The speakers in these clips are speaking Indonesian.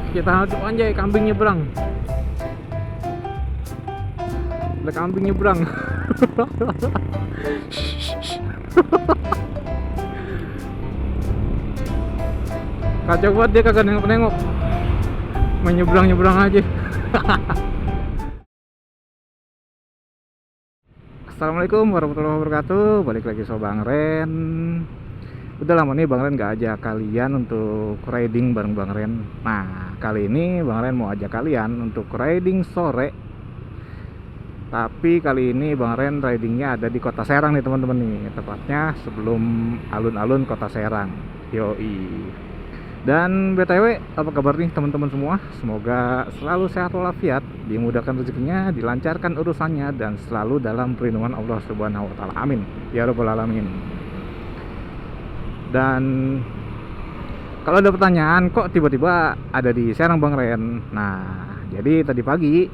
Kita tuh anjay, kambing nyebrang. Ada kambing nyebrang. Kacau banget, dia kagak nengok-nengok. Menyebrang-nyebrang aja. Assalamualaikum warahmatullahi wabarakatuh. Balik lagi sama Bang Ren. Udah lama nih Bang Ren gak ajak kalian untuk riding bareng Bang Ren. Nah, kali ini Bang Ren mau ajak kalian untuk riding sore. Tapi kali ini Bang Ren ridingnya ada di Kota Serang nih teman-teman nih. Tepatnya sebelum alun-alun Kota Serang. Yoi. Dan BTW, apa kabar nih teman-teman semua? Semoga selalu sehat walafiat, dimudahkan rezekinya, dilancarkan urusannya, dan selalu dalam perlindungan Allah Subhanahu wa Ta'ala. Amin ya rabbal alamin. Dan kalau ada pertanyaan, kok tiba-tiba ada di Serang Bang Ren? Nah, jadi tadi pagi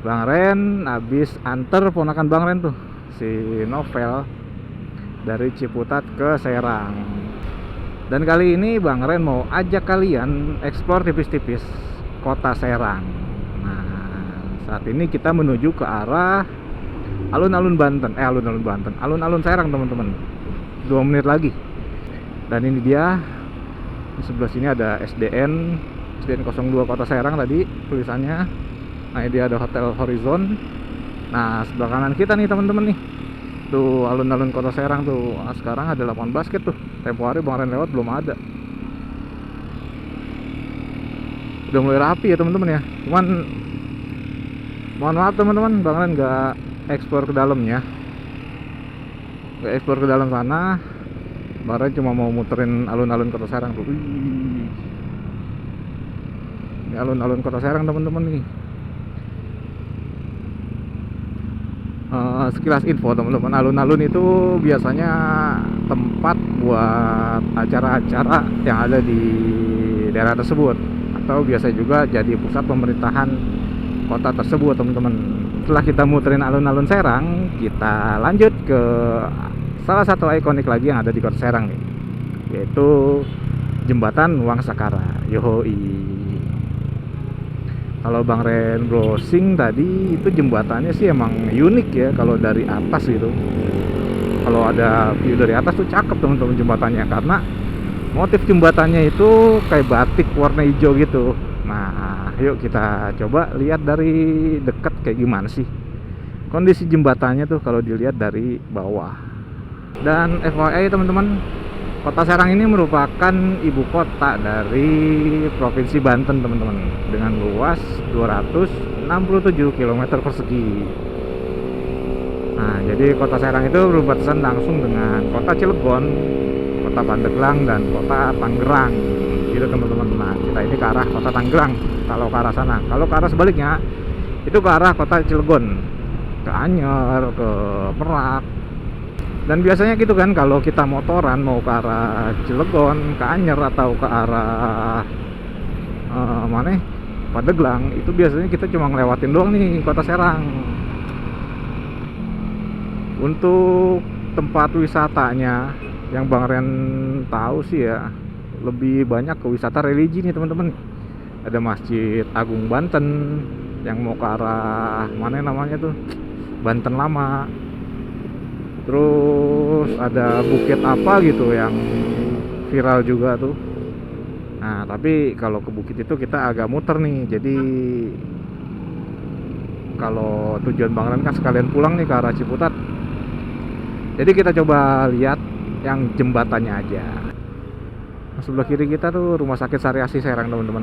Bang Ren habis anter ponakan Bang Ren tuh, si Novel, dari Ciputat ke Serang. Dan kali ini Bang Ren mau ajak kalian eksplor tipis-tipis Kota Serang. Nah, saat ini kita menuju ke arah alun-alun Banten. Alun-alun Serang teman-teman. 2 menit lagi. Dan ini dia. Di sebelah sini ada SDN 02 Kota Serang tadi tulisannya. Nah, ini dia ada Hotel Horizon. Nah, sebelah kanan kita nih teman-teman nih. Tuh alun-alun Kota Serang tuh. Nah, sekarang ada lapangan basket tuh. Tempo hari Bang Ren lewat belum ada. Udah mulai rapi ya teman-teman ya. Cuman mohon maaf teman-teman, Bang Ren nggak eksplor ke dalamnya. Nggak eksplor ke dalam sana. Bang Ren cuma mau muterin alun-alun Kota Serang tuh. Wih. Ini alun-alun Kota Serang teman-teman nih. Sekilas info teman-teman, alun-alun itu biasanya tempat buat acara-acara yang ada di daerah tersebut, atau biasa juga jadi pusat pemerintahan kota tersebut teman-teman. Setelah kita muterin alun-alun Serang, kita lanjut ke salah satu ikonik lagi yang ada di Kota Serang nih, yaitu Jembatan Wangsakara. Yoi. Kalau Bang Ren browsing tadi, itu jembatannya sih emang unik ya kalau dari atas gitu. Kalau ada view dari atas tuh cakep teman-teman jembatannya, karena motif jembatannya itu kayak batik warna hijau gitu. Nah, yuk kita coba lihat dari dekat kayak gimana sih kondisi jembatannya tuh kalau dilihat dari bawah. Dan FYI teman-teman, Kota Serang ini merupakan ibu kota dari Provinsi Banten teman-teman, dengan luas 267 km persegi. Nah, jadi Kota Serang itu berbatasan langsung dengan Kota Cilegon, Kota Pandeglang, dan Kota Tangerang. Gitu teman-teman. Nah, kita ini ke arah Kota Tangerang kalau ke arah sana. Kalau ke arah sebaliknya itu ke arah Kota Cilegon, ke Anyer, ke Merak. Dan biasanya gitu kan, kalau kita motoran mau ke arah Cilegon, ke Anyer, atau ke arah mana Pandeglang, itu biasanya kita cuma ngelewatin doang nih Kota Serang. Untuk tempat wisatanya yang Bang Ren tahu sih ya, lebih banyak ke wisata religi nih teman-teman. Ada Masjid Agung Banten yang mau ke arah mana namanya tuh, Banten Lama. Terus ada bukit apa gitu yang viral juga tuh. Nah, tapi kalau ke bukit itu kita agak muter nih. Jadi kalau tujuan Bang Ren kan sekalian pulang nih ke arah Ciputat. Jadi kita coba lihat yang jembatannya aja. Nah, sebelah kiri kita tuh Rumah Sakit Sari-Asih Serang teman-teman.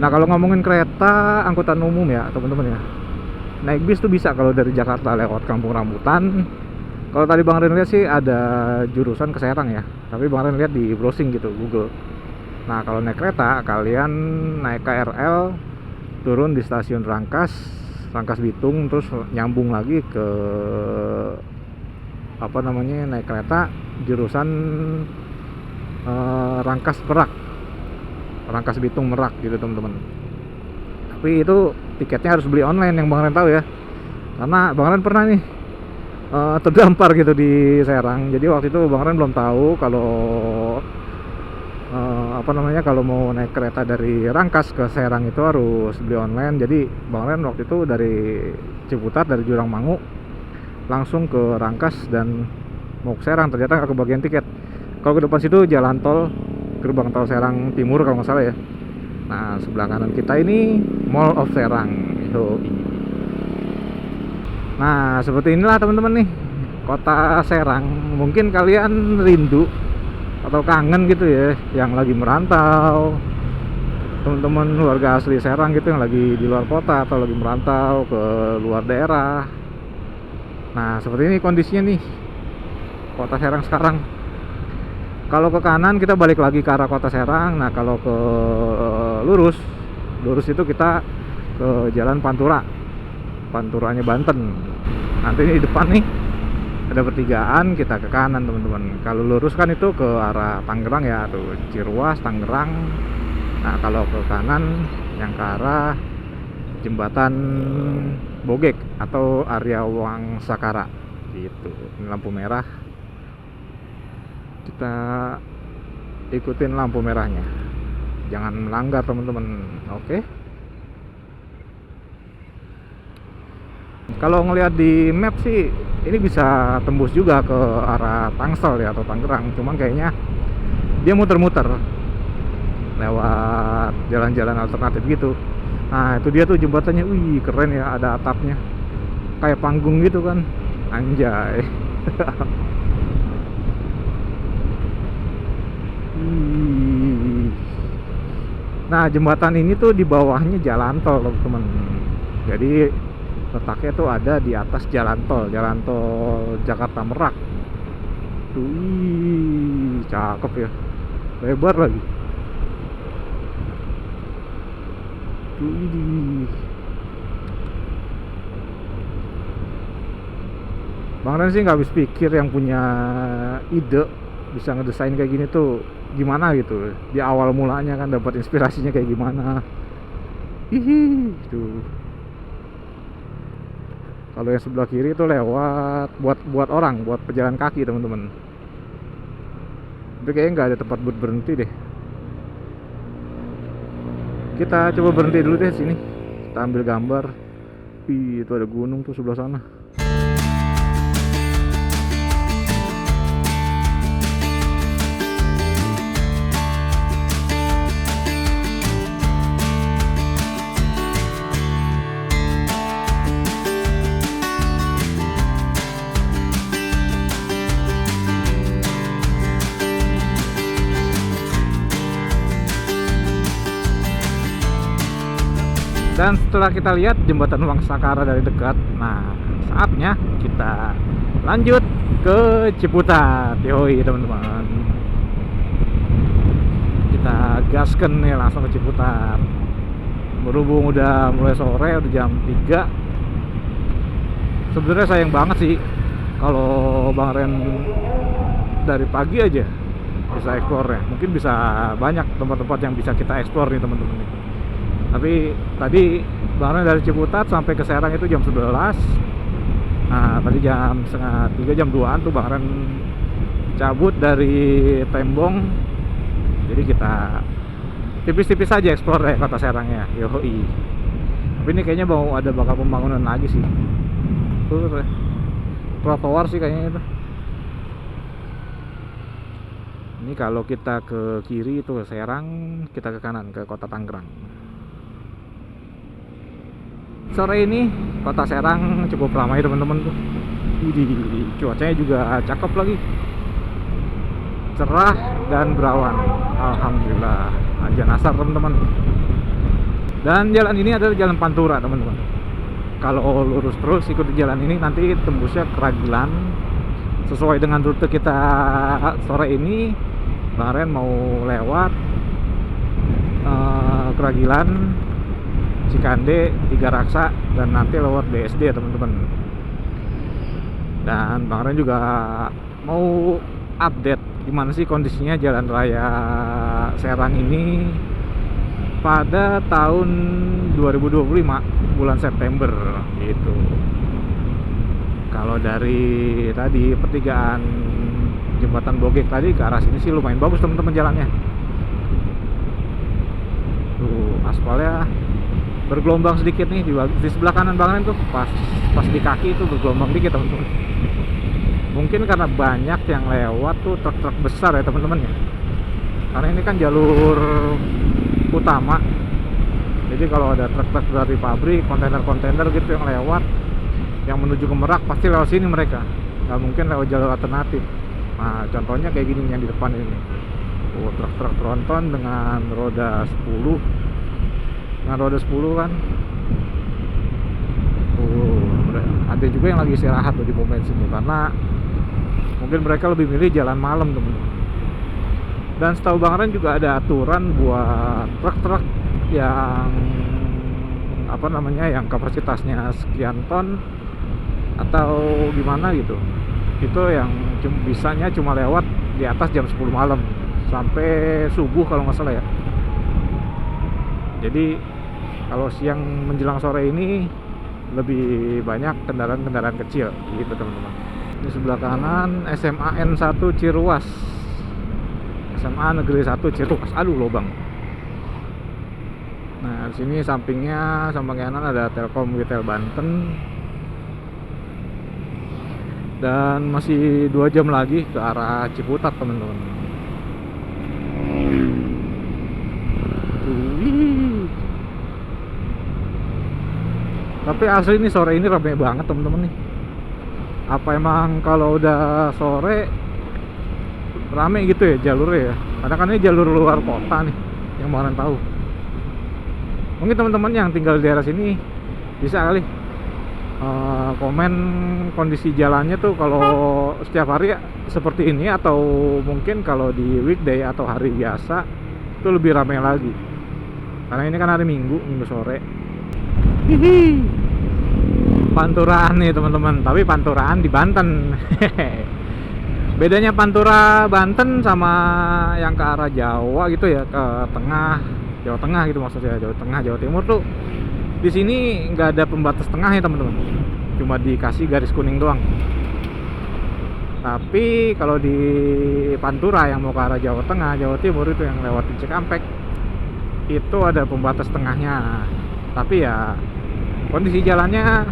Nah, kalau ngomongin kereta angkutan umum ya teman-teman ya, naik bis tuh bisa kalau dari Jakarta lewat Kampung Rambutan. Kalau tadi Bang Ren lihat sih ada jurusan ke Serang ya, tapi Bang Ren lihat di browsing gitu Google. Nah, kalau naik kereta kalian naik KRL, turun di stasiun Rangkas Bitung, terus nyambung lagi ke apa namanya, naik kereta jurusan Rangkas Bitung Merak gitu teman-teman. Tapi itu tiketnya harus beli online yang Bang Ren tahu ya, karena Bang Ren pernah nih terdampar gitu di Serang. Jadi waktu itu Bang Ren belum tahu kalau apa namanya, kalau mau naik kereta dari Rangkas ke Serang itu harus beli online. Jadi Bang Ren waktu itu dari Ciputat, dari Jurang Mangu langsung ke Rangkas dan mau ke Serang, ternyata nggak kebagian tiket. Kalau ke depan situ jalan tol, gerbang tol Serang Timur kalau nggak salah ya. Nah, sebelah kanan kita ini Mall of Serang. Nah, seperti inilah teman-teman nih, kota Serang. Mungkin kalian rindu atau kangen gitu ya, yang lagi merantau, teman-teman warga asli Serang gitu yang lagi di luar kota atau lagi merantau ke luar daerah. Nah, seperti ini kondisinya nih, kota Serang sekarang. Kalau ke kanan kita balik lagi ke arah kota Serang. Nah, kalau ke lurus itu kita ke Jalan Panturanya Banten. Nanti ini di depan nih ada pertigaan, kita ke kanan teman-teman. Kalau lurus kan itu ke arah Tangerang ya, tuh Ciruas, Tangerang. Nah, kalau ke kanan yang ke arah Jembatan Bogek atau area Wangsakara gitu. Ini lampu merah, kita ikutin lampu merahnya, jangan melanggar teman-teman. Oke. Kalau ngelihat di map sih ini bisa tembus juga ke arah Tangsel ya atau Tangerang, cuman kayaknya dia muter-muter lewat jalan-jalan alternatif gitu. Nah, itu dia tuh jembatannya. Wih, keren ya, ada atapnya kayak panggung gitu kan, anjay. Nah, jembatan ini tuh di bawahnya jalan tol teman-teman. Jadi letaknya tuh ada di atas jalan tol Jakarta Merak. Tuh, cakep ya, lebar lagi. Tuh, Bang Ren sih nggak habis pikir, yang punya ide bisa ngedesain kayak gini tuh gimana gitu. Di awal mulanya kan dapat inspirasinya kayak gimana. Hihi, tuh. Kalau yang sebelah kiri itu lewat buat orang, buat pejalan kaki teman-teman. Tapi kayaknya nggak ada tempat buat berhenti deh. Kita coba berhenti dulu deh sini. Kita ambil gambar. Ih, itu ada gunung tuh sebelah sana. Dan setelah kita lihat jembatan Wangsakara dari dekat, nah saatnya kita lanjut ke Ciputat. Yoi teman-teman, kita gasken nih langsung ke Ciputat. Berhubung udah mulai sore, udah jam 3. Sebenarnya sayang banget sih kalau Bang Ren dari pagi aja bisa eksplornya. Mungkin bisa banyak tempat-tempat yang bisa kita eksplor nih teman-teman. Tapi tadi Bang Ren dari Ciputat sampai ke Serang itu jam 11. Nah, tadi jam setengah 3, jam 2an tuh Bang Ren cabut dari Tembong. Jadi kita tipis-tipis aja eksplor ya kota Serangnya. Yoi. Tapi ini kayaknya bakal pembangunan lagi sih. Tuh, trotoar sih kayaknya itu. Ini kalau kita ke kiri itu Serang, kita ke kanan ke kota Tangerang. Sore ini kota Serang cukup ramai teman-teman tuh. Cuacanya juga cakep lagi, cerah dan berawan. Alhamdulillah, ajan asar teman-teman. Dan jalan ini adalah jalan Pantura teman-teman. Kalau lurus terus ikuti jalan ini nanti tembusnya Keragilan. Sesuai dengan rute kita sore ini, Bang Ren mau lewat Keragilan, Cikande, Tiga Raksa, dan nanti lewat BSD teman-teman. Dan Bang Ren juga mau update gimana sih kondisinya jalan raya Serang ini pada tahun 2025 bulan September gitu. Kalau dari tadi pertigaan jembatan Bogek tadi ke arah sini sih lumayan bagus teman-teman jalannya. Tuh aspalnya bergelombang sedikit nih di sebelah kanan banget tuh, pas di kaki itu bergelombang dikit teman-teman. Mungkin karena banyak yang lewat tuh truk-truk besar ya teman-teman ya, karena ini kan jalur utama. Jadi kalau ada truk-truk dari pabrik, kontainer-kontainer gitu yang lewat, yang menuju ke Merak pasti lewat sini mereka, nggak mungkin lewat jalur alternatif. Nah contohnya kayak gini yang di depan ini. Truk-truk tronton dengan roda 10 kan. Ada juga yang lagi istirahat tuh di pom bensin tuh, karena mungkin mereka lebih milih jalan malam teman-teman. Dan setahu Bang Ren juga ada aturan buat truk-truk yang yang kapasitasnya sekian ton atau gimana gitu, itu yang bisanya cuma lewat di atas jam 10 malam sampai subuh kalau nggak salah ya. Jadi kalau siang menjelang sore ini lebih banyak kendaraan-kendaraan kecil gitu teman-teman. Di sebelah kanan SMA N1 Ciruas, SMA Negeri 1 Ciruas. Aduh lobang. Nah di sini samping kanan ada Telkom Retail Banten. Dan masih 2 jam lagi ke arah Ciputat teman-teman. Tapi asli ini sore ini ramai banget teman-teman nih. Apa emang kalau udah sore rame gitu ya jalurnya ya? Karena kan ini jalur luar kota nih, yang kemarin tahu. Mungkin teman-teman yang tinggal di daerah sini bisa kali komen kondisi jalannya tuh kalau setiap hari ya, seperti ini, atau mungkin kalau di weekday atau hari biasa itu lebih ramai lagi. Karena ini kan hari Minggu sore. Hihi. Panturaan nih teman-teman, tapi Panturaan di Banten. Bedanya Pantura Banten sama yang ke arah Jawa gitu ya, ke tengah, Jawa Tengah gitu maksudnya, Jawa Tengah, Jawa Timur tuh di sini nggak ada pembatas tengah ya teman-teman, cuma dikasih garis kuning doang. Tapi kalau di Pantura yang mau ke arah Jawa Tengah, Jawa Timur itu yang lewatin Cikampek itu ada pembatas tengahnya. Tapi ya kondisi jalannya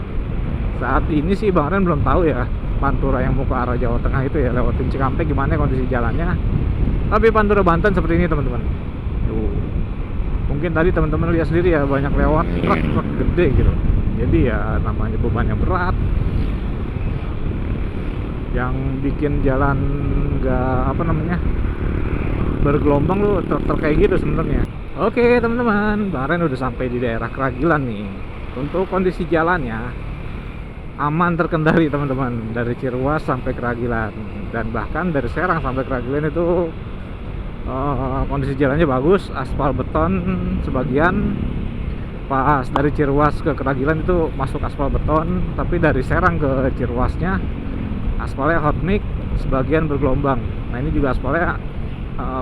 saat ini sih Bang Ren belum tahu ya, Pantura yang mau ke arah Jawa Tengah itu ya lewatin Cikampek gimana kondisi jalannya. Tapi Pantura Banten seperti ini teman-teman. Tuh. Mungkin tadi teman-teman lihat sendiri ya, banyak lewat truk gede gitu. Jadi ya namanya bebannya berat, yang bikin jalan nggak bergelombang tuh truk kayak gitu sebenarnya. Oke teman-teman, Bang Ren udah sampai di daerah Keragilan nih. Untuk kondisi jalannya aman, terkendali teman-teman, dari Ciruas sampai Keragilan, dan bahkan dari Serang sampai Keragilan itu kondisi jalannya bagus, aspal beton sebagian. Pas dari Ciruas ke Keragilan itu masuk aspal beton, tapi dari Serang ke Ciruasnya aspalnya hot mix, sebagian bergelombang. Nah ini juga aspalnya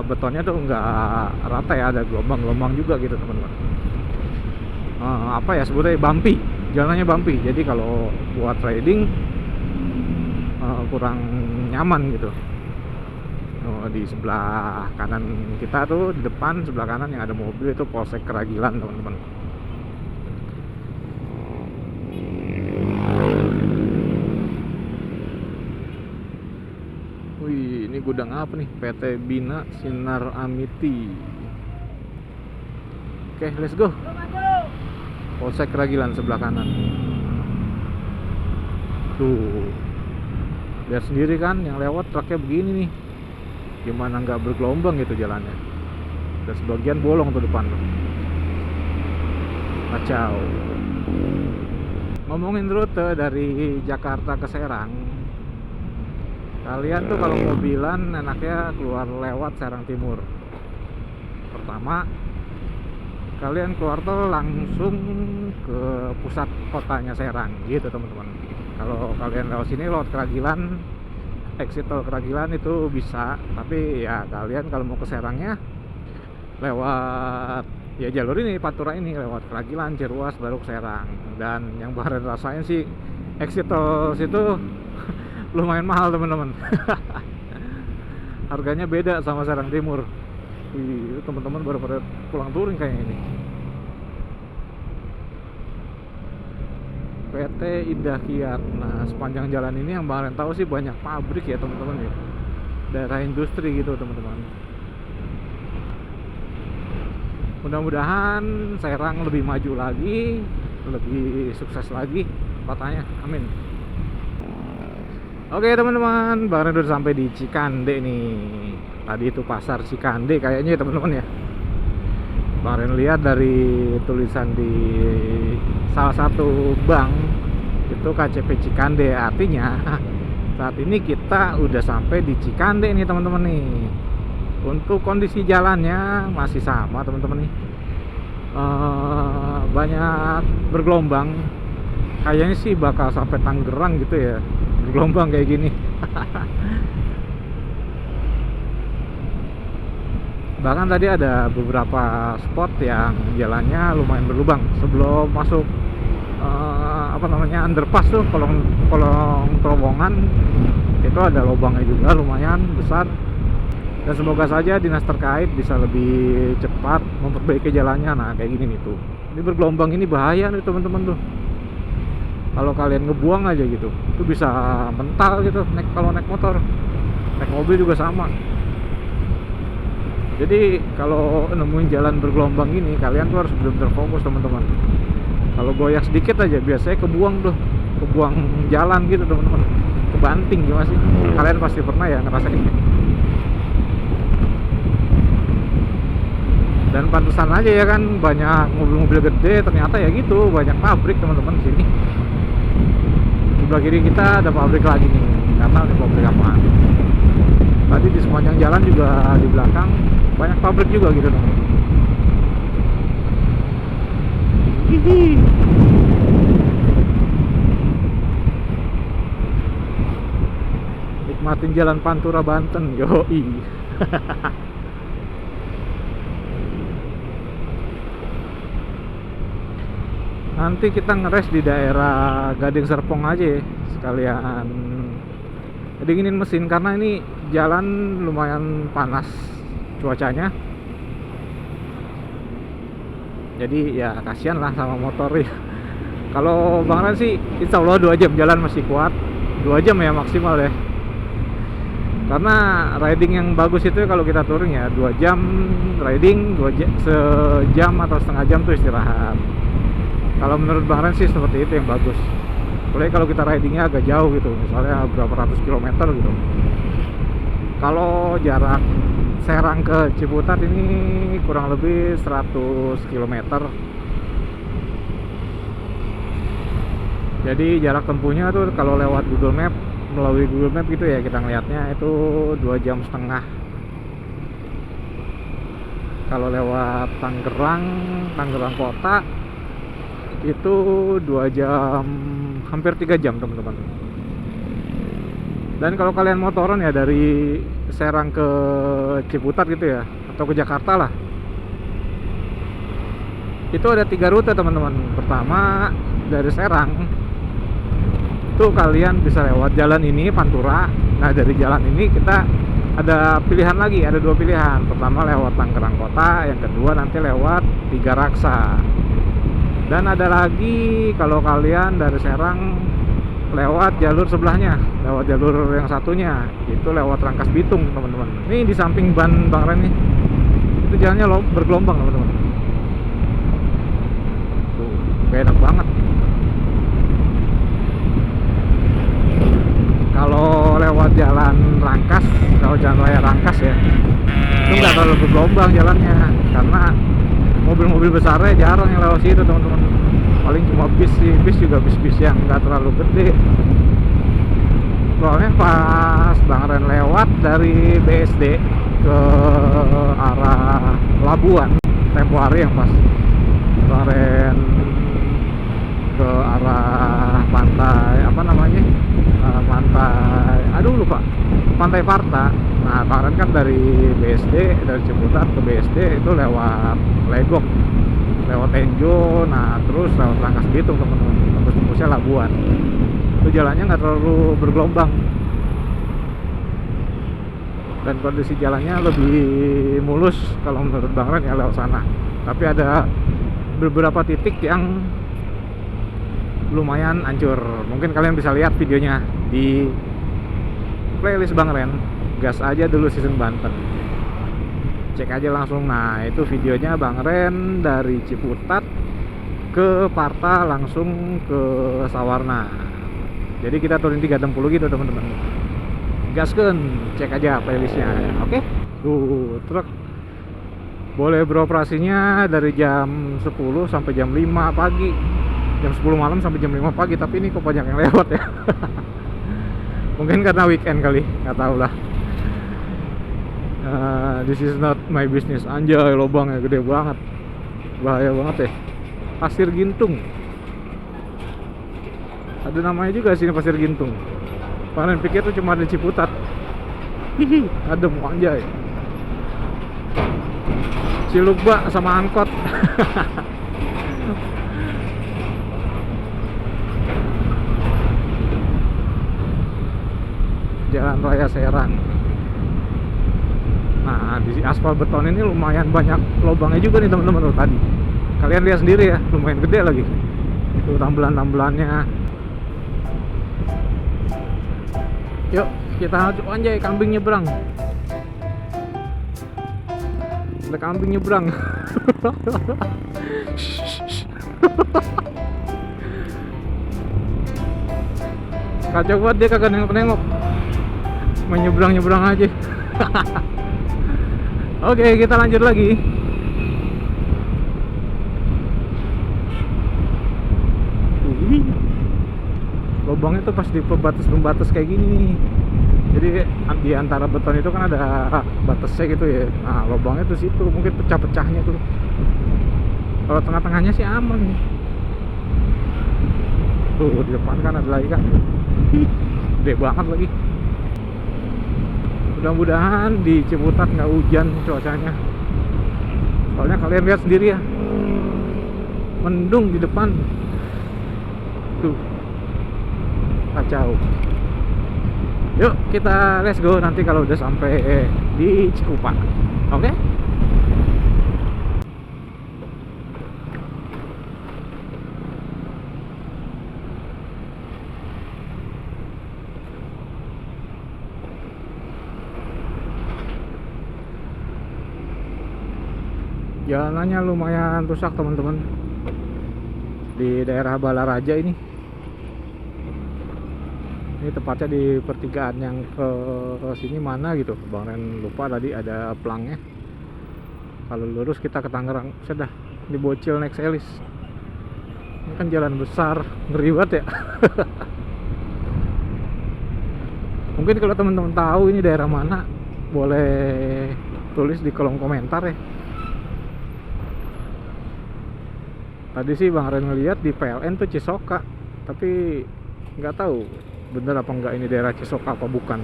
betonnya tuh nggak rata ya, ada gelombang-gelombang juga gitu teman-teman. Sebutnya bumpy, jalannya bumpy. Jadi kalau buat riding kurang nyaman gitu. Di sebelah kanan kita tuh, di depan sebelah kanan yang ada mobil itu Polsek Keragilan teman-teman. Wih, ini gudang apa nih? PT Bina Sinar Amiti. Oke, let's go. Polsek Keragilan sebelah kanan. Tuh, lihat sendiri kan yang lewat truknya begini nih, gimana nggak bergelombang gitu jalannya. Dan sebagian bolong tuh depan tuh. Kacau. Ngomongin rute dari Jakarta ke Serang, kalian tuh kalau mobilan enaknya keluar lewat Serang Timur. Pertama, kalian keluar tol langsung ke pusat kotanya Serang gitu teman-teman. Kalau kalian lewat sini, lewat Keragilan, exit tol Keragilan itu bisa. Tapi ya kalian kalau mau ke Serangnya lewat ya jalur ini, Pantura ini, lewat Keragilan, Ciruas, baru ke Serang. Dan yang baru rasain sih exit tol situ lumayan mahal teman-teman. Harganya beda sama Serang Timur. Wih, teman-teman baru pada pulang touring kayaknya ini. PT Indah Kiat. Nah, sepanjang jalan ini yang Bang Ren tahu sih banyak pabrik ya teman-teman ya. Daerah industri gitu teman-teman. Mudah-mudahan Serang lebih maju lagi, lebih sukses lagi kotanya. Amin. Oke teman-teman, Bang Ren udah sampai di Cikande nih. Tadi itu pasar Cikande kayaknya ya teman-teman ya. Bang Ren lihat dari tulisan di salah satu bank itu KCP Cikande, artinya saat ini kita udah sampai di Cikande nih teman-teman nih. Untuk kondisi jalannya masih sama teman-teman nih, banyak bergelombang. Kayaknya sih bakal sampai Tangerang gitu ya, bergelombang kayak gini. Bahkan tadi ada beberapa spot yang jalannya lumayan berlubang sebelum masuk underpass tuh, kolong terowongan itu ada lubangnya juga lumayan besar. Dan semoga saja dinas terkait bisa lebih cepat memperbaiki jalannya. Nah kayak gini nih tuh, ini bergelombang ini bahaya nih teman-teman tuh. Kalau kalian ngebuang aja gitu, itu bisa mental gitu. Kalau naik motor, naik mobil juga sama. Jadi kalau nemuin jalan bergelombang ini, kalian tuh harus benar-benar fokus teman-teman. Kalau goyak sedikit aja biasanya kebuang tuh, kebuang jalan gitu teman-teman, kebanting gimana sih? Kalian pasti pernah ya ngerasain. Dan pantesan aja ya kan, banyak mobil-mobil gede, ternyata ya gitu, banyak pabrik teman-teman sini. Sebelah kiri kita ada pabrik lagi nih, karena ada pabrik apaan. Tadi di sepanjang jalan juga di belakang banyak pabrik juga gitu teman-teman. Nikmatin jalan Pantura Banten, yoi. Nanti kita ngeres di daerah Gading Serpong aja ya, sekalian dinginin mesin karena ini jalan lumayan panas cuacanya. Jadi ya kasihan lah sama motor ya. Kalau Bang Ren sih insya Allah 2 jam jalan masih kuat, 2 jam ya maksimal ya. Karena riding yang bagus itu kalau kita touring ya 2 jam riding, 2 jam, sejam atau setengah jam tuh istirahat. Kalau menurut Bang Ren sih seperti itu yang bagus. Apalagi kalau kita ridingnya agak jauh gitu, misalnya berapa ratus kilometer gitu. Kalau jarak Serang ke Ciputat ini kurang lebih 100 kilometer. Jadi jarak tempuhnya tuh kalau lewat Google Map, melalui Google Map gitu ya, kita ngelihatnya itu 2,5 jam. Kalau lewat Tangerang kota itu 2 jam, hampir 3 jam teman-teman. Dan kalau kalian motoran ya dari Serang ke Ciputat gitu ya, atau ke Jakarta lah, itu ada 3 rute teman-teman. Pertama dari Serang itu kalian bisa lewat jalan ini Pantura. Nah dari jalan ini kita ada pilihan lagi, ada 2 pilihan. Pertama lewat Tangerang kota, yang kedua nanti lewat Tiga Raksa. Dan ada lagi kalau kalian dari Serang lewat jalur sebelahnya, lewat jalur yang satunya, itu lewat Rangkas Bitung teman-teman. Ini di samping ban Bang Ren nih, itu jalannya bergelombang teman-teman. Tuh, enak banget. Kalau lewat jalan Rangkas, kalau jalan raya Rangkas ya, itu nggak terlalu bergelombang jalannya, karena mobil-mobil besarnya jarang yang lewat situ teman-teman. Paling cuma bis sih, bis juga bis-bis yang nggak terlalu gede. Soalnya pas Bang Ren lewat dari BSD ke arah Labuan tempo hari, yang pas Bang Ren ke arah pantai apa namanya, pantai Parta. Nah Bang Ren kan dari BSD, dari Ciputat ke BSD itu lewat Legok, lewat Tenjo, nah terus lewat Rangkas Bitung teman-teman, terus tembusnya Labuan. Itu jalannya nggak terlalu bergelombang. dan kondisi jalannya lebih mulus kalau menurut Bang Ren ya lewat sana. Tapi ada beberapa titik yang lumayan hancur. Mungkin kalian bisa lihat videonya di playlist Bang Ren, gas aja dulu season Banten, cek aja langsung. Nah itu videonya Bang Ren dari Ciputat ke Parta langsung ke Sawarna. Jadi kita turun 360 gitu teman-teman. Gaskeun, cek aja playlistnya. Oke. Tuh truk boleh beroperasinya dari jam 10 sampai jam 5 pagi, jam 10 malam sampai jam 5 pagi. Tapi ini kok banyak yang lewat ya. Mungkin karena weekend kali, nggak tahu lah. This is not my business. Anjay, lubangnya gede banget, bahaya banget ya. Pasir Gintung, ada namanya juga sini, Pasir Gintung. Kalian pikir tuh cuma ada Ciputat. Hihi, adem anjay. Cilugba sama angkot. Jalan Raya Serang. Nah, di aspal beton ini lumayan banyak lubangnya juga nih teman-teman. Tuh tadi kalian lihat sendiri ya, lumayan gede lagi. Tuh tambelan-tambelannya. Yuk kita anjay, kambing nyebrang. Ada kambing nyebrang. Kacau banget, dia kagak nengok-nengok, menyebrang-nyebrang aja. Oke, kita lanjut lagi. Lubangnya tuh pas di pembatas kayak gini. Jadi di antara beton itu kan ada batasnya gitu ya. Nah, lubangnya tuh situ, mungkin pecah-pecahnya tuh. Kalau tengah-tengahnya sih aman nih. Tuh di depan kan ada lagi kan. Gede banget lagi. Mudah-mudahan di Ciputat nggak hujan cuacanya. Soalnya kalian lihat sendiri ya, mendung di depan. Tuh kacau. Yuk kita let's go nanti kalau udah sampai di Cikupa. Oke? Jalannya lumayan rusak teman-teman di daerah Balaraja ini. Ini tepatnya di pertigaan yang ke sini mana gitu, Bang Ren lupa tadi ada pelangnya. Kalau lurus kita ke Tangerang, sudah dibocil next Elis. Ini kan jalan besar, ngeri banget ya. Mungkin kalau teman-teman tahu ini daerah mana, boleh tulis di kolom komentar ya. Tadi sih Bang Ren ngeliat di PLN tuh Cisoka, tapi nggak tahu bener apa enggak ini daerah Cisoka apa bukan.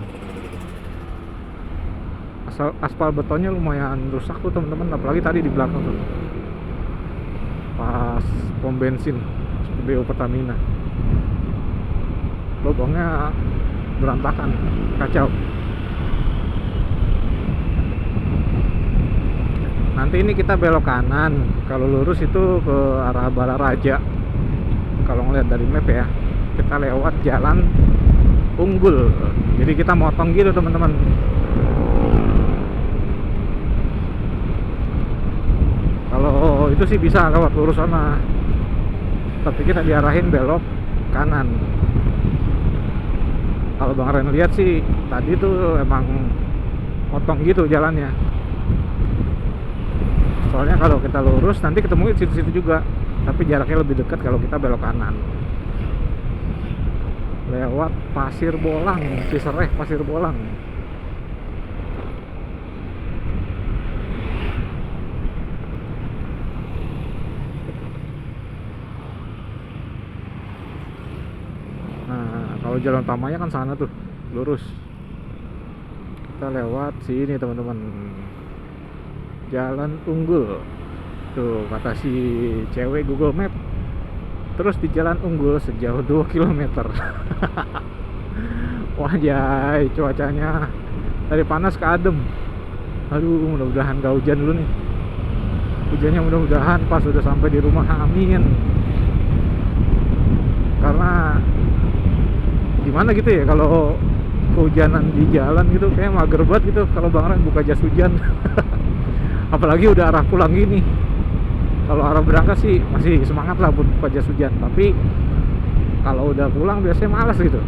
Aspal betonnya lumayan rusak tuh teman-teman, apalagi tadi di belakang tuh pas pom bensin SPBU Pertamina, lubangnya berantakan, kacau. Nanti ini kita belok kanan, kalau lurus itu ke arah Balaraja. Kalau ngeliat dari map ya, kita lewat jalan Unggul. Jadi kita motong gitu teman-teman. Kalau itu sih bisa lewat lurus sana, tapi kita diarahin belok kanan. Kalau Bang Ren lihat sih tadi tuh emang motong gitu jalannya. Soalnya kalau kita lurus nanti ketemu di situ-situ juga, tapi jaraknya lebih dekat kalau kita belok kanan. Lewat Pasir Bolang, Cisereh Pasir Bolang. Nah, kalau jalan utamanya kan sana tuh, lurus. Kita lewat sini teman-teman. Jalan Unggul. Tuh kata si cewek Google Map. Terus di Jalan Unggul sejauh 2 km. Wah jay, cuacanya dari panas ke adem. Aduh, mudah-mudahan gak hujan dulu nih. Hujannya mudah-mudahan pas udah sampai di rumah, amin. Karena gimana gitu ya, kalau kehujanan di jalan gitu kayak mager banget gitu kalau Bang Ren buka jas hujan. Apalagi udah arah pulang gini. Kalau arah berangkat sih masih semangat lah buat buka jas hujan, tapi kalau udah pulang biasanya malas gitu.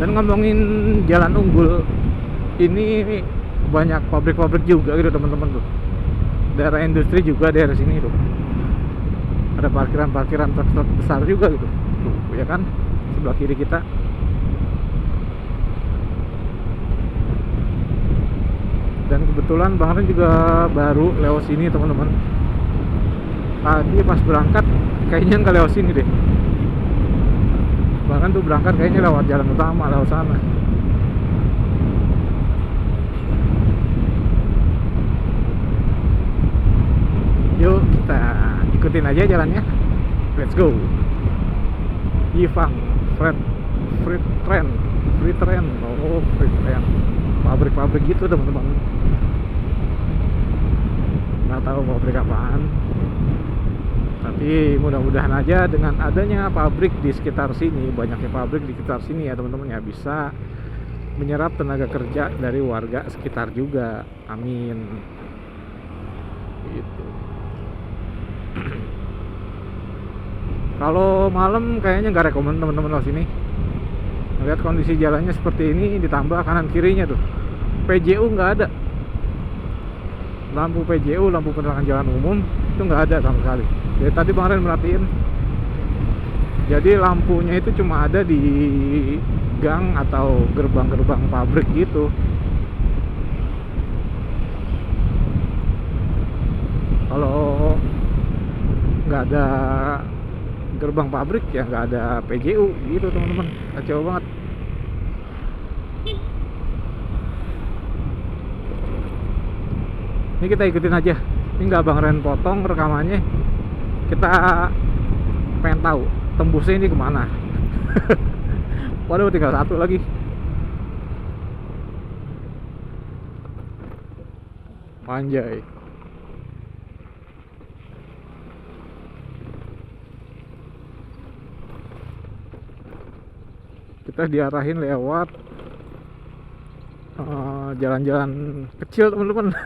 Dan ngomongin jalan unggul ini, banyak pabrik-pabrik juga gitu teman-teman tuh. Daerah industri juga daerah sini tuh. Ada parkiran-parkiran truk-truk besar juga gitu. Tuh, ya kan? Sebelah kiri kita. Dan kebetulan Bang Ren juga baru lewat sini teman-teman. Tadi pas berangkat kayaknya nggak lewat sini deh. Bang Ren tuh berangkat kayaknya lewat jalan utama, lewat sana. Yuk kita ikutin aja jalannya. Let's go. Yifang Free Train. Oh, Free Train. Pabrik-pabrik gitu teman-teman. Nggak tahu pabrik apaan. Tapi mudah-mudahan aja dengan adanya pabrik di sekitar sini, banyaknya pabrik di sekitar sini ya teman-teman ya, bisa menyerap tenaga kerja dari warga sekitar juga. Amin. Gitu. Kalau malam kayaknya nggak rekomen teman-teman lo sini. Lihat kondisi jalannya seperti ini, ditambah kanan kirinya tuh PJU nggak ada. Lampu PJU, lampu penerangan jalan umum itu nggak ada sama sekali. Jadi tadi Bang Ren merhatiin, jadi lampunya itu cuma ada di gang atau gerbang-gerbang pabrik gitu. Kalau nggak ada gerbang pabrik ya nggak ada PJU gitu teman-teman. Kacau banget. Ini kita ikutin aja. Ini nggak Bang Ren potong rekamannya. Kita pengen tahu tembusnya ini kemana. Waduh, tinggal satu lagi. Anjay. Kita diarahin lewat jalan-jalan kecil teman-teman.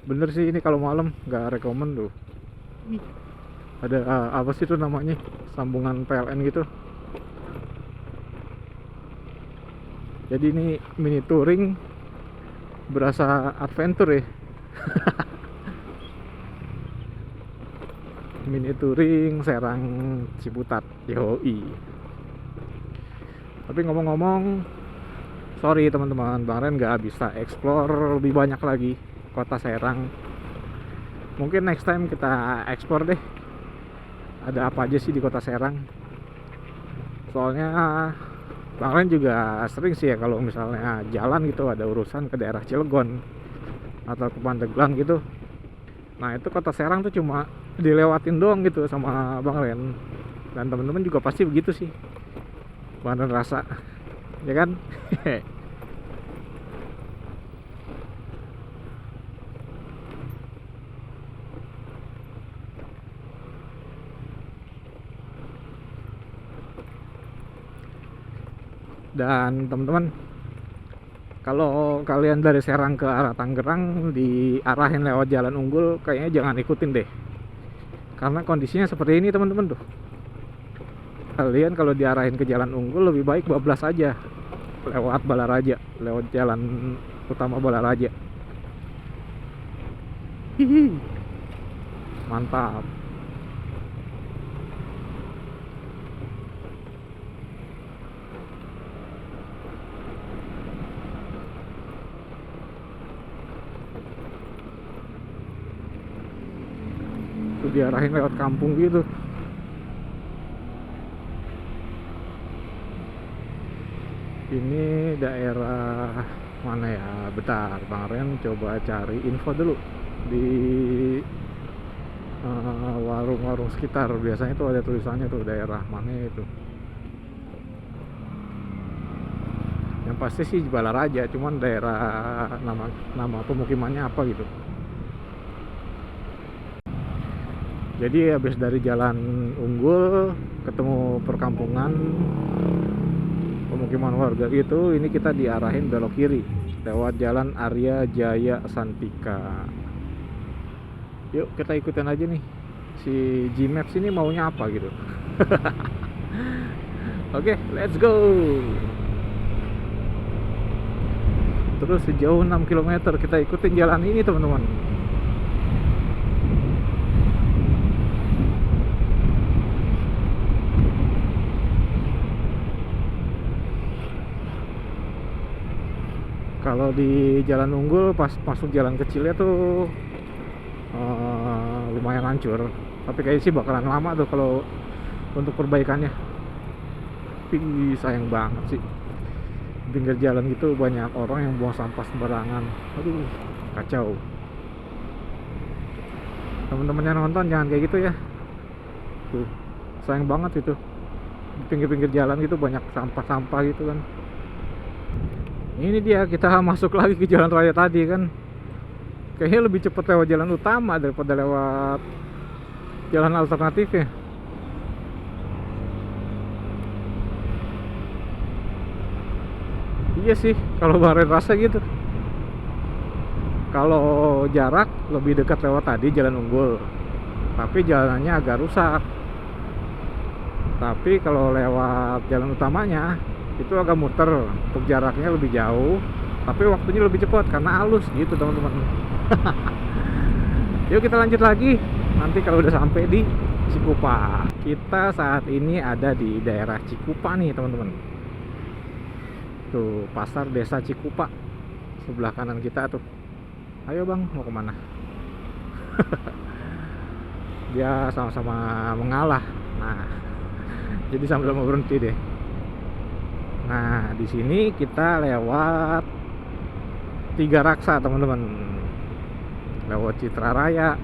Bener sih ini kalau malam nggak rekomen tuh. Ada apa sih itu namanya, sambungan PLN gitu. Jadi ini mini touring berasa adventure ya. Mini touring Serang Ciputat. Yoi. Tapi ngomong-ngomong, sorry teman-teman, Bang Ren nggak bisa explore lebih banyak lagi kota Serang. Mungkin next time kita explore deh, ada apa aja sih di kota Serang. Soalnya Bang Ren juga sering sih ya kalau misalnya jalan gitu ada urusan ke daerah Cilegon atau ke Pandeglang gitu. Nah itu kota Serang tuh cuma dilewatin doang gitu sama Bang Ren. Dan teman-teman juga pasti begitu sih, Bang Ren rasa, ya kan? Dan teman-teman, kalau kalian dari Serang ke arah Tangerang diarahin lewat jalan unggul, kayaknya jangan ikutin deh. Karena kondisinya seperti ini teman-teman tuh. Kalian kalau diarahin ke jalan unggul lebih baik bablas aja lewat Balaraja, lewat jalan utama Balaraja. Hihi. Mantap. Tuh diarahin lewat kampung gitu. Ini daerah mana ya? Bentar, Bang Ren coba cari info dulu di warung-warung sekitar. Biasanya tuh ada tulisannya tuh daerah mana itu. pasti sih Balaraja, cuman daerah nama pemukimannya apa gitu. Jadi habis dari Jalan Unggul ketemu perkampungan pemukiman warga gitu, ini kita diarahin belok kiri lewat Jalan Arya Jaya Santika. Yuk kita ikutin aja nih si Gmaps ini maunya apa gitu. Oke, let's go. Terus sejauh 6 km kita ikutin jalan ini teman-teman. Kalau di Jalan Unggul pas masuk jalan kecilnya tuh lumayan hancur, tapi kayaknya sih bakalan lama tuh kalau untuk perbaikannya. Tapi sayang banget sih, pinggir jalan gitu banyak orang yang buang sampah sembarangan. Aduh, kacau. Teman-teman yang nonton jangan kayak gitu ya. Tuh, sayang banget itu. Di pinggir-pinggir jalan gitu banyak sampah-sampah gitu kan. Ini dia, kita masuk lagi ke jalan raya tadi kan. Kayaknya lebih cepat lewat jalan utama daripada lewat jalan alternatifnya. Iya sih, kalau Bang Ren rasa gitu. Kalau jarak lebih dekat lewat tadi Jalan Unggul, tapi jalannya agak rusak. Tapi kalau lewat jalan utamanya itu agak muter, untuk jaraknya lebih jauh, tapi waktunya lebih cepat karena halus gitu teman-teman. Yuk kita lanjut lagi. Nanti kalau udah sampai di Cikupa. Kita saat ini ada di daerah Cikupa nih teman-teman. Tuh pasar desa Cikupa sebelah kanan kita tuh. Ayo bang, mau kemana? Dia sama-sama mengalah. Nah, jadi sama-sama berhenti deh. Nah, di sini kita lewat Tiga Raksa teman-teman, lewat Citra Raya.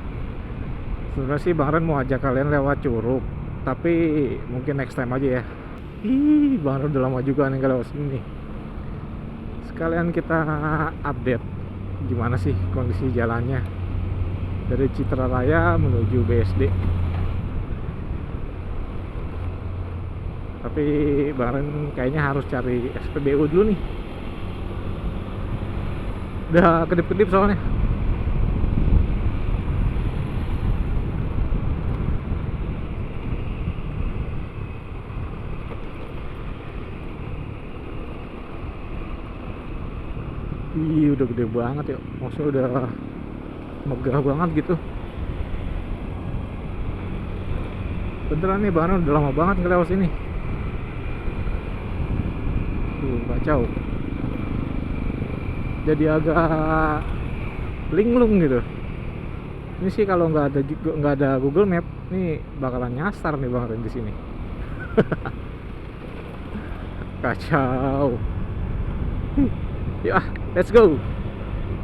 Sebenarnya sih Bang Ren mau ajak kalian lewat Curug, tapi mungkin next time aja ya. Ih, Bang Ren udah lama juga nih lewat sini. Sekalian kita update gimana sih kondisi jalannya dari Citra Raya menuju BSD. Tapi Bang Ren kayaknya harus cari SPBU dulu nih. Udah kedip-kedip soalnya. Ih, udah gede banget ya. Maksudnya udah megah banget gitu. Beneran nih Bang Ren udah lama banget ngelewat sini. Tuh, kacau. Jadi agak linglung gitu. Ini sih kalau nggak ada Google Map, nih bakalan nyasar nih Bang Ren di sini. Kacau. Ya, let's go.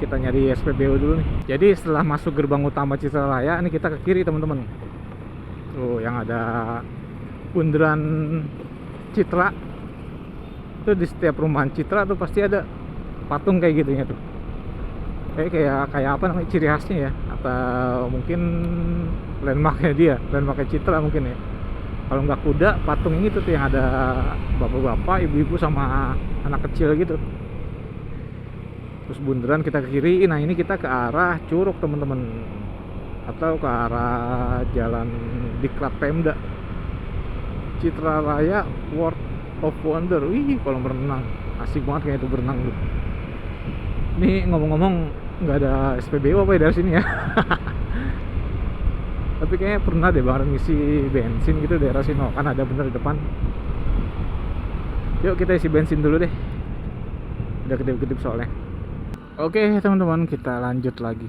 Kita nyari SPBU dulu nih. Jadi setelah masuk gerbang utama Citra Raya, ini kita ke kiri teman-teman. Tuh yang ada bundaran Citra. Itu di setiap perumahan Citra tuh pasti ada patung kayak gitunya tuh. Kayak apa namanya, ciri khasnya ya, atau mungkin landmarknya dia, landmarknya Citra mungkin ya. Kalau nggak kuda, patung ini tuh yang ada bapak-bapak, ibu-ibu sama anak kecil gitu. Terus bundaran kita ke kiri. Nah ini kita ke arah Curug teman-teman, atau ke arah jalan Diklat Pemda. Citra Raya World of Wonder. Wih, kolam renang, asik banget kayak itu berenang tuh. Ini ngomong-ngomong nggak ada SPBU apa ya dari sini ya. Tapi kayaknya pernah deh Bang Ren ngisi bensin gitu daerah sini, kan ada bener di depan. Yuk kita isi bensin dulu deh, udah kedip-kedip soalnya. Oke teman-teman, kita lanjut lagi.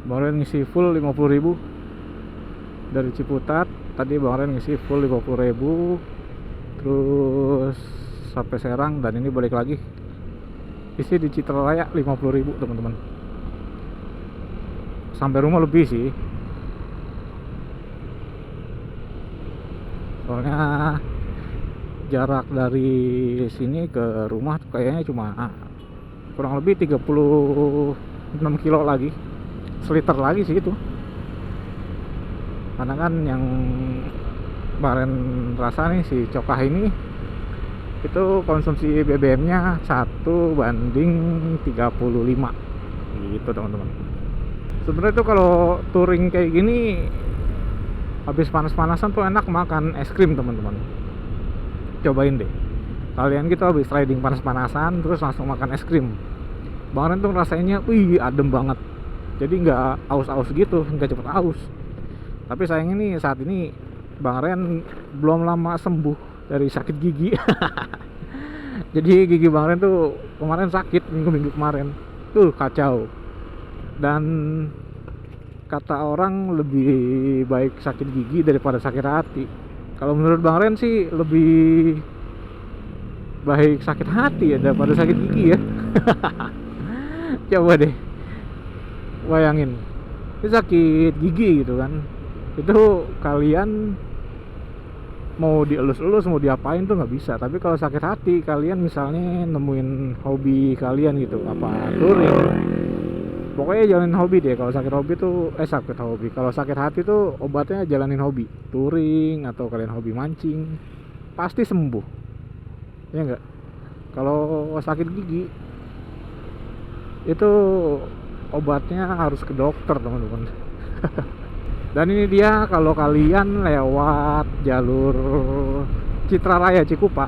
Bang Ren ngisi full 50.000 dari Ciputat. Tadi Bang Ren ngisi full 50.000 terus sampai Serang, dan ini balik lagi isi di Citra Raya 50.000 teman-teman. Sampai rumah lebih sih, soalnya jarak dari sini ke rumah tuh kayaknya cuma kurang lebih 36 kilo lagi, seliter lagi sih itu. Karena kan yang kemarin rasa nih si Cokah ini itu konsumsi BBM-nya 1:35 gitu teman-teman. Sebenarnya tuh kalau touring kayak gini habis panas-panasan tuh enak makan es krim teman-teman. Cobain deh kalian gitu, habis riding panas-panasan terus langsung makan es krim. Bang Ren tuh rasanya adem banget, jadi nggak aus-aus gitu, nggak cepet aus. Tapi sayangnya nih saat ini Bang Ren belum lama sembuh dari sakit gigi. Jadi gigi Bang Ren tuh kemarin sakit, minggu-minggu kemarin tuh kacau. Dan kata orang lebih baik sakit gigi daripada sakit hati. Kalau menurut Bang Ren sih lebih baik sakit hati ya daripada sakit gigi ya. Coba deh bayangin, ini sakit gigi gitu kan, itu kalian mau dielus-elus mau diapain tuh nggak bisa. Tapi kalau sakit hati, kalian misalnya nemuin hobi kalian gitu, apa touring, pokoknya jalanin hobi deh. Kalau sakit hobi tuh sakit hobi, kalau sakit hati tuh obatnya jalanin hobi, touring atau kalian hobi mancing, pasti sembuh ya enggak. Kalau sakit gigi itu obatnya harus ke dokter teman-teman. Dan ini dia kalau kalian lewat jalur Citra Raya Cikupa,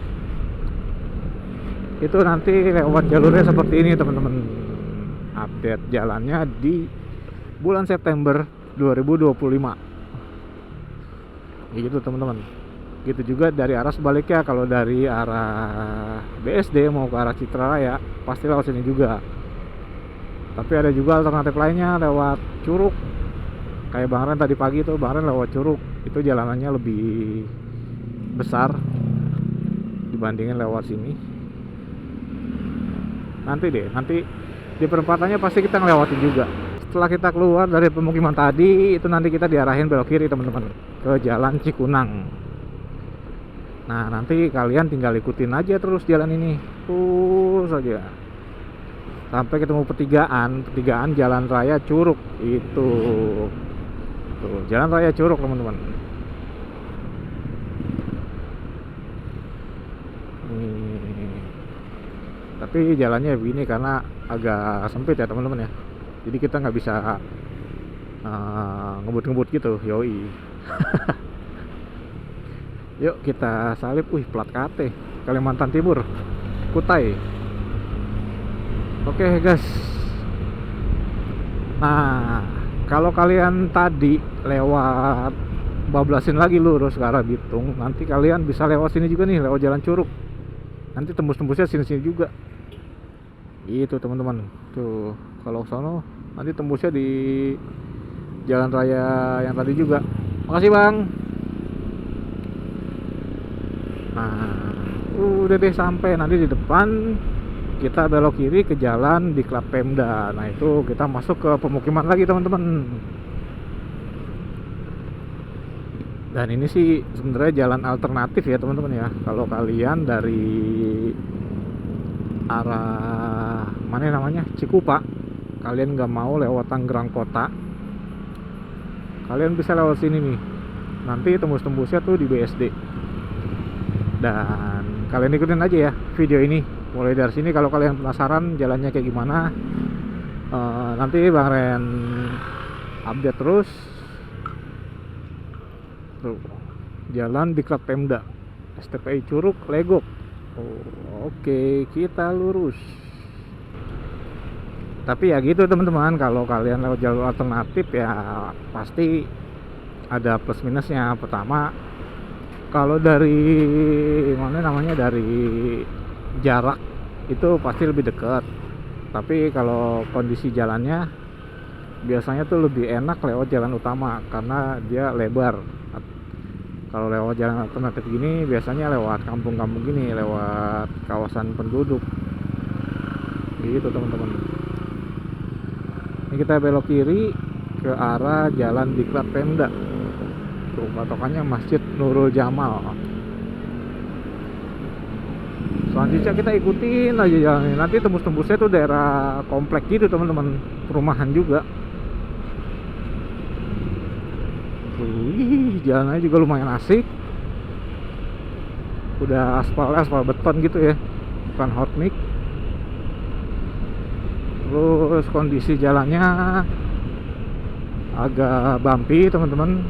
itu nanti lewat jalurnya seperti ini teman-teman. Update jalannya di bulan September 2025 gitu teman-teman. Gitu juga dari arah sebaliknya, kalau dari arah BSD mau ke arah Citra Raya pasti lewat sini juga. Tapi ada juga alternatif lainnya lewat Curug. Kayak Bang Ren tadi pagi tuh, Bang Ren lewat Curug, itu jalanannya lebih besar dibandingin lewat sini. Nanti di perempatannya pasti kita ngelewatin juga. Setelah kita keluar dari pemukiman tadi, itu nanti kita diarahin belok kiri teman-teman ke Jalan Cikunang. Nah nanti kalian tinggal ikutin aja terus jalan ini terus aja sampai ketemu pertigaan Jalan Raya Curug. Itu tuh Jalan Raya Curug teman-teman. Tapi jalannya begini karena agak sempit ya teman-teman ya, jadi kita nggak bisa ngebut-ngebut gitu. Yoi. Yuk kita salip. Plat KT Kalimantan Timur, Kutai. Oke guys. Nah kalau kalian tadi lewat bablasin lagi lurus ke arah Bitung, nanti kalian bisa lewat sini juga nih, lewat Jalan Curug. Nanti tembus-tembusnya sini-sini juga. Itu teman-teman. Tuh kalau sono nanti tembusnya di Jalan Raya yang tadi juga. Makasih Bang. Nah, udah deh sampai. Nanti di depan kita belok kiri ke jalan di Klap Pemda. Nah itu kita masuk ke pemukiman lagi teman-teman. Dan ini sih sebenarnya jalan alternatif ya teman-teman ya. Kalau kalian dari arah mana namanya Cikupa, kalian nggak mau lewat Tangerang Kota, kalian bisa lewat sini nih. Nanti tembus-tembusnya tuh di BSD. Dan kalian ikutin aja ya video ini mulai dari sini. Kalau kalian penasaran jalannya kayak gimana, nanti Bang Ren update terus. Tuh, jalan di Klap Pemda, STPI Curug Legok. Oke, kita lurus. Tapi ya gitu teman-teman, kalau kalian lewat jalur alternatif ya pasti ada plus minusnya. Pertama, kalau dari mana namanya, dari jarak itu pasti lebih dekat. Tapi kalau kondisi jalannya biasanya tuh lebih enak lewat jalan utama karena dia lebar. Kalau lewat jalan alternatif gini biasanya lewat kampung-kampung gini, lewat kawasan penduduk gitu teman-teman. Ini kita belok kiri ke arah jalan di Klap Pemda. Tuh patokannya Masjid Nurul Jamal. Selanjutnya kita ikutin aja jalannya. Nanti tembus-tembusnya tuh daerah komplek gitu teman-teman, perumahan juga. Wih, jalannya juga lumayan asik. Udah aspal beton gitu ya, bukan hot mix. Terus kondisi jalannya agak bumpy teman-teman,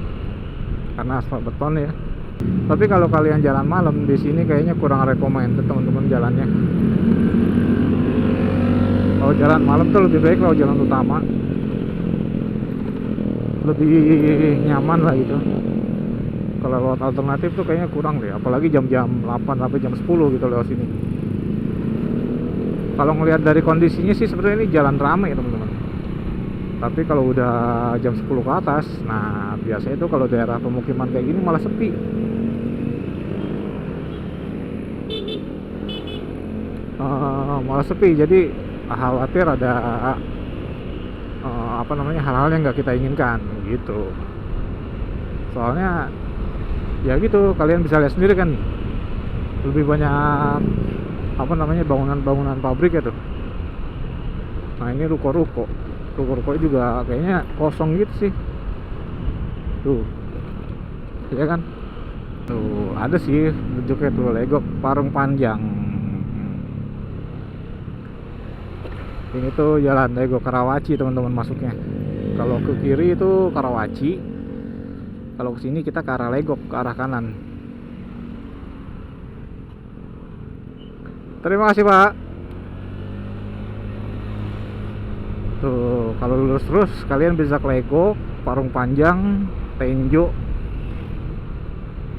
karena aspal beton ya. Tapi kalau kalian jalan malam di sini kayaknya kurang recommended teman-teman jalannya. Kalau jalan malam tuh lebih baik kalau jalan utama, lebih nyaman lah gitu. Kalau lewat alternatif tuh kayaknya kurang deh, apalagi jam-jam 8 sampai jam 10 gitu lewat sini. Kalau ngelihat dari kondisinya sih sebenarnya ini jalan ramai teman-teman. Tapi kalau udah jam 10 ke atas, nah biasanya itu kalau daerah pemukiman kayak gini malah sepi. Malah sepi, jadi khawatir ada hal-hal yang nggak kita inginkan gitu. Soalnya ya gitu, kalian bisa lihat sendiri kan, lebih banyak bangunan-bangunan pabrik ya tuh. Nah ini ruko-ruko juga kayaknya kosong gitu sih tuh, ya kan. Tuh ada sih bentuknya tuh, Legok Parung Panjang. Ini tuh jalan Legok Karawaci teman-teman masuknya. Kalau ke kiri itu Karawaci, kalau ke sini kita ke arah Legok, ke arah kanan. Terima kasih Pak. Tuh kalau lurus terus kalian bisa ke Legok, Parung Panjang, Tenjo,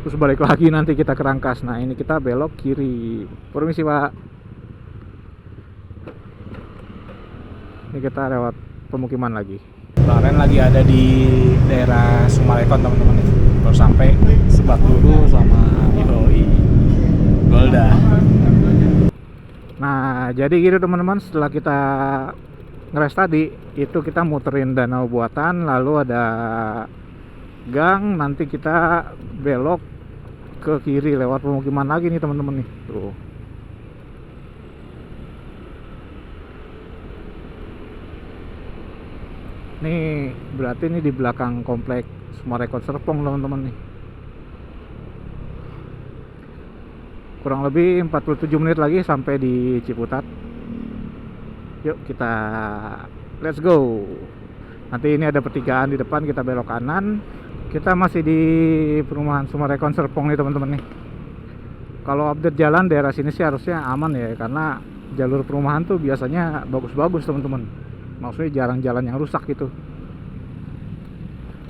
terus balik lagi nanti kita ke Rangkas. Nah ini kita belok kiri. Permisi Pak. Ini kita lewat pemukiman lagi. Kemarin lagi ada di daerah Sumarekon teman-teman, baru sampai sebat dulu sama Yoi Golda. Nah jadi gitu teman-teman, setelah kita ngeres tadi itu kita muterin danau buatan, lalu ada gang, nanti kita belok ke kiri lewat pemukiman lagi nih teman-teman nih. Tuh. Nih berarti ini di belakang komplek Sumarekon Serpong teman-teman nih. Kurang lebih 47 menit lagi sampai di Ciputat. Yuk kita let's go. Nanti ini ada pertigaan di depan, kita belok kanan. Kita masih di perumahan Sumarekon Serpong nih teman-teman nih. Kalau update jalan daerah sini sih harusnya aman ya, karena jalur perumahan tuh biasanya bagus-bagus teman-teman. Maksudnya jarang jalan yang rusak gitu,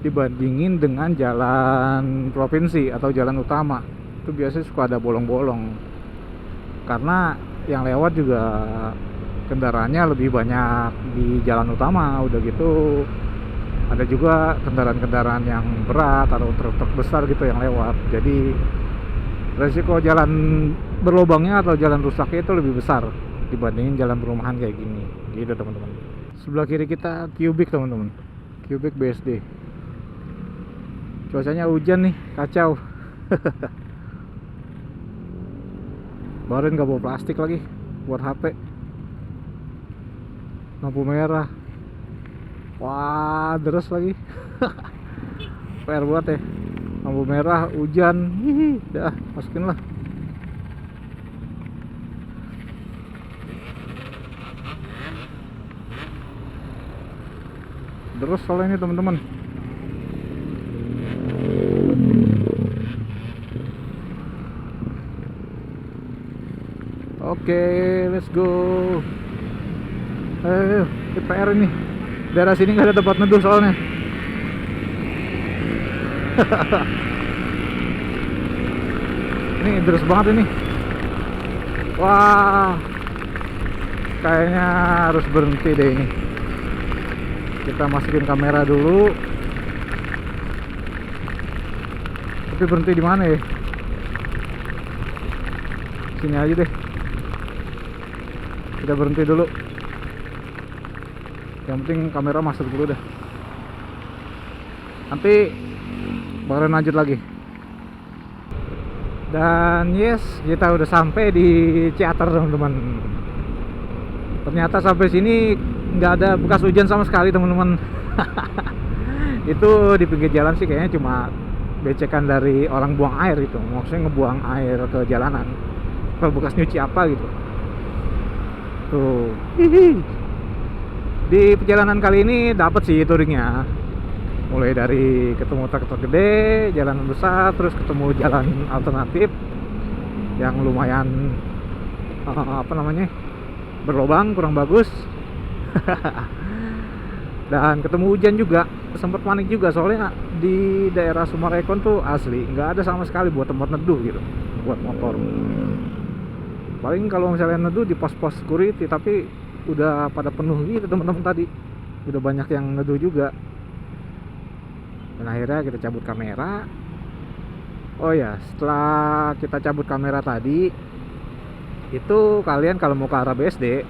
dibandingin dengan jalan provinsi atau jalan utama. Itu biasanya suka ada bolong-bolong, karena yang lewat juga kendaraannya lebih banyak di jalan utama. Udah gitu ada juga kendaraan-kendaraan yang berat atau truk-truk besar gitu yang lewat. Jadi resiko jalan berlobangnya atau jalan rusaknya itu lebih besar dibandingin jalan perumahan kayak gini gitu teman-teman. Sebelah kiri kita Cubic teman-teman, Cubic BSD. Cuacanya hujan nih, kacau. Baru nggak bawa plastik lagi buat HP. Lampu merah, wah deres lagi. PR buat ya, lampu merah, hujan. Hihi, dah masukin lah. Terus soalnya ini teman-teman. Oke, let's go. Ayo, PR ini. Daerah sini nggak ada tempat neduh soalnya. Ini terus banget ini. Wah, kayaknya harus berhenti deh ini. Kita masukin kamera dulu. Tapi berhenti di mana ya? Sini aja deh. Kita berhenti dulu. Yang penting kamera masuk dulu dah. Nanti bakalan lanjut lagi. Dan yes, kita udah sampai di Ciater teman-teman. Ternyata sampai sini nggak ada bekas hujan sama sekali teman-teman. Itu di pinggir jalan sih kayaknya cuma becekan dari orang buang air itu, maksudnya ngebuang air ke jalanan. Kalau bekas nyuci apa gitu. Tuh. Di perjalanan kali ini dapat sih touringnya. Mulai dari ketemu truk gede, jalanan besar, terus ketemu jalan alternatif yang lumayan berlobang, kurang bagus. Dan ketemu hujan juga, sempat panik juga soalnya di daerah Sumarekon tuh asli nggak ada sama sekali buat tempat neduh gitu, buat motor. Paling kalau misalnya neduh di pos-pos security, tapi udah pada penuh gitu teman-teman tadi, udah banyak yang neduh juga. Dan akhirnya kita cabut kamera. Oh ya, setelah kita cabut kamera tadi, itu kalian kalau mau ke arah BSD,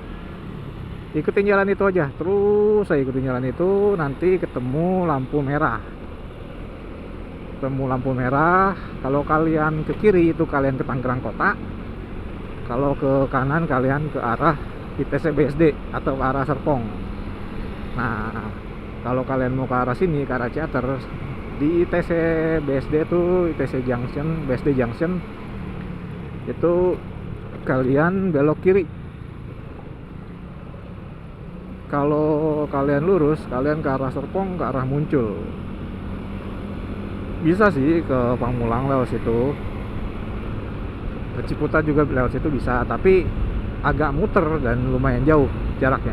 ikutin jalan itu aja. Terus saya ikutin jalan itu, nanti ketemu lampu merah. Ketemu lampu merah, kalau kalian ke kiri itu kalian ke Tangerang Kota. Kalau ke kanan kalian ke arah ITC BSD atau ke arah Serpong. Nah, kalau kalian mau ke arah sini, ke arah Ciater, di ITC BSD itu ITC Junction, BSD Junction itu kalian belok kiri. Kalau kalian lurus, kalian ke arah Serpong, ke arah Muncul. Bisa sih ke Pamulang lewat situ, ke Ciputat juga lewat situ bisa, tapi agak muter dan lumayan jauh jaraknya.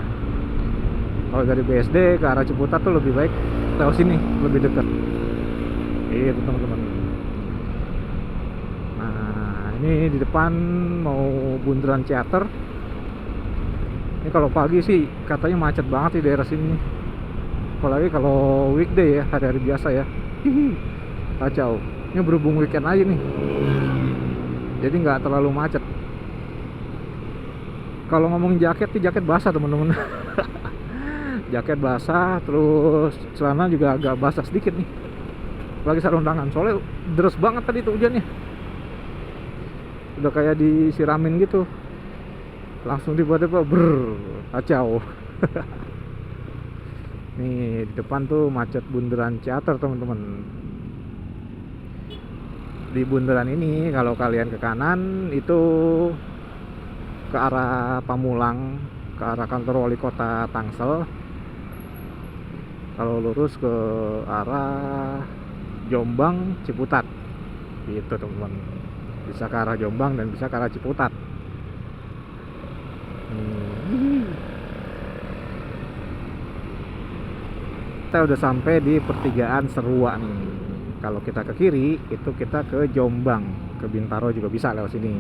Kalau dari BSD ke arah Ciputat tuh lebih baik lewat sini, lebih dekat. Itu teman-teman. Nah, ini di depan mau bundaran Ciater. Ini kalau pagi sih katanya macet banget di daerah sini. Apalagi kalau weekday ya, hari-hari biasa ya. Kacau. Ini berhubung weekend aja nih, jadi nggak terlalu macet. Kalau ngomongin jaket, nih jaket basah teman-teman. Jaket basah, terus celana juga agak basah sedikit nih. Apalagi sarung tangan, soalnya deres banget tadi tuh hujannya. Udah kayak disiramin gitu. Langsung tiba-tiba kacau. Nih di depan tuh macet bundaran Ciater teman-teman. Di bundaran ini kalau kalian ke kanan itu ke arah Pamulang, ke arah kantor wali kota Tangsel. Kalau lurus ke arah Jombang, Ciputat gitu teman-teman. Bisa ke arah Jombang dan bisa ke arah Ciputat. Kita udah sampai di pertigaan Serua nih. Kalau kita ke kiri itu kita ke Jombang, ke Bintaro juga bisa lewat sini.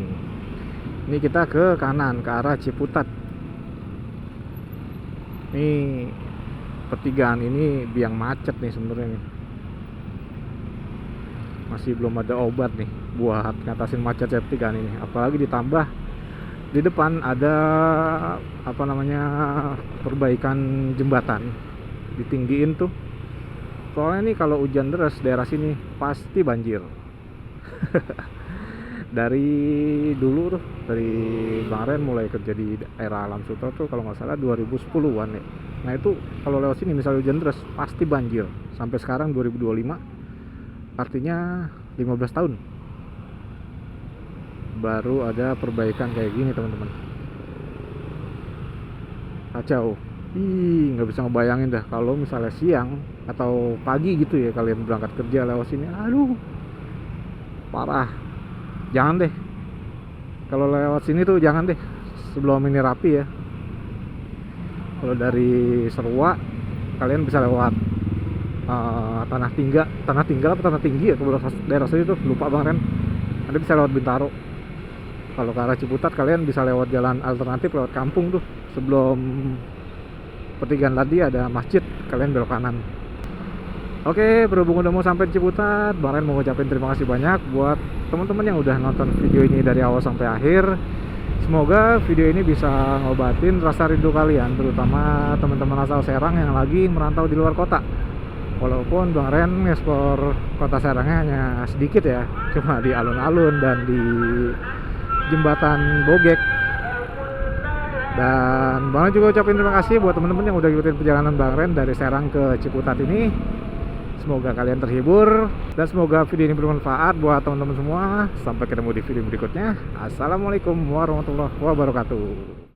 Ini kita ke kanan ke arah Ciputat. Nih pertigaan ini biang macet nih sebenarnya nih. Masih belum ada obat nih buat ngatasin macet pertigaan ini. Apalagi ditambah di depan ada perbaikan jembatan, ditinggiin tuh. Soalnya nih kalau hujan deras daerah sini pasti banjir. Dari dulu tuh, dari kemarin mulai kerja di daerah Alam Sutra tuh kalau nggak salah 2010-an ya. Nah itu kalau lewat sini misalnya hujan deras pasti banjir. Sampai sekarang 2025, artinya 15 tahun baru ada perbaikan kayak gini teman-teman. Kacau. Nggak bisa ngebayangin dah kalau misalnya siang atau pagi gitu ya kalian berangkat kerja lewat sini. Aduh, parah. Jangan deh, kalau lewat sini tuh jangan deh sebelum ini rapi ya. Kalau dari Serua kalian bisa lewat tanah tinggal apa tanah tinggi ya, ke daerah sini tuh lupa banget kan. Nanti bisa lewat Bintaro. Kalau ke arah Ciputat kalian bisa lewat jalan alternatif, lewat kampung tuh. Sebelum pertigaan tadi ada masjid, kalian belok kanan. Oke, berhubung udah mau sampai Ciputat, Bang Ren mau ngucapin terima kasih banyak buat teman-teman yang udah nonton video ini dari awal sampai akhir. Semoga video ini bisa ngobatin rasa rindu kalian, terutama teman-teman asal Serang yang lagi merantau di luar kota. Walaupun Bang Ren ngeksplor kota Serangnya hanya sedikit ya, cuma di alun-alun dan di jembatan Bogek. Dan Bang Ren juga ucapin terima kasih buat teman-teman yang udah ikutin perjalanan Bang Ren dari Serang ke Ciputat ini. Semoga kalian terhibur dan semoga video ini bermanfaat buat teman-teman semua. Sampai ketemu di video berikutnya. Assalamualaikum warahmatullahi wabarakatuh.